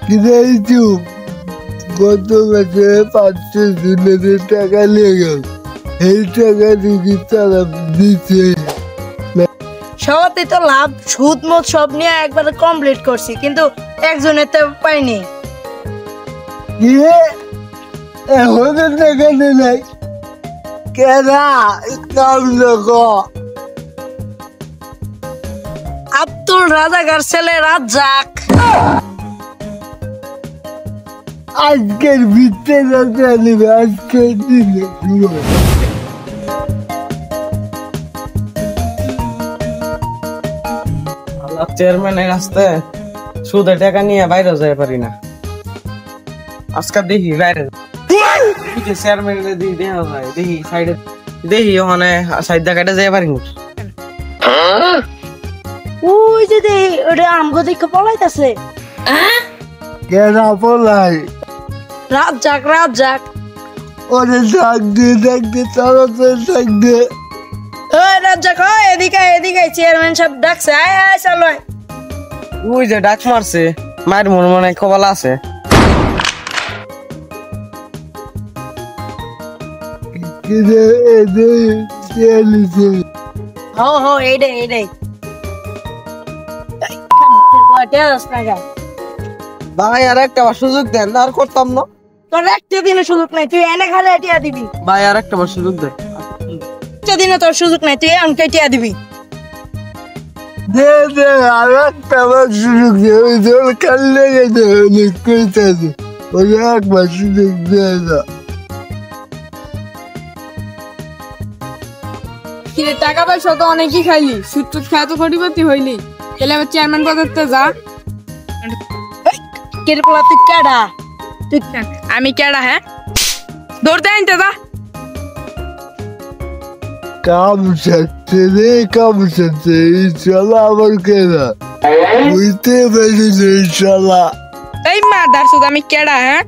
কিন্তু গত মাসে 500 টাকা নিয়ে গেল, এই টাকা দিদি তারা দিচ্ছে। সবাই তো লাভ সুদ মত সব নিয়ে একবার কমপ্লিট করছি, কিন্তু একজনের তো পাইনি। এখন টাকা নেই কেনা কাম লোক আব্দুল রাজাকার ছেলে রাজ্জাক আজকের ভিত্তে নিবে, আজকের দিনে চেয়ারম্যানের রাস্তায় সুদে টাকা নিয়ে বাইরে যেতে পারি না। আজকে দেখি বাইরে চেয়ারম্যান দেখি সাইডে দেখি ওখানে সাইড দেখাটা যেতে পারি না। ওই যে ওটা আমগো দেখে পলাইতাছে। কেনা পলাই রাজ্জাক রাজ্জাক ওরে ডাক দিয়ে তাড়াতাড়ি ডাক দিয়ে। ওই রাজ্জাক ওই এদিকে এদিকে, চেয়ারম্যান সব ডাকছে, আয় আয় চলো। ওই যে ডাক মারছে, মায়ের মনে মনে কপালা আছে। এইটাই ভাই আর একটা সুযোগ দেন, আর করতাম না। তোর একটা দিনে সুযোগ নাই, তুই এনে খালি টিয়া দিবি। ভাই আর একটা সুযোগ দেন। একটা দিনে তোর সুযোগ নাই, তুই আমাকে টিয়া দিবি। দে আর একটা সুযোগ দে, ওই জল কাল লেগে অনেক কইতাছে, ওই একবার সুযোগ দিয়ে না। কিরে টাকা পয়সা তো অনেকই খাইলি, সুদ টুদ খায় তো কোটিপতি হইলি, তাহলে আবার চেয়ারম্যান পদে যা। কেরপলা তুই কেডা? তুই আমি কেডা? হ্যাঁ ধরতে আনতে যা। কাম সারছে রে, কাম সারছে, ইনশাল্লাহ আমার কেনা বুঝতে পারি ইনশাল্লাহ। এই মা দার সুদ আমি কেডা? হ্যাঁ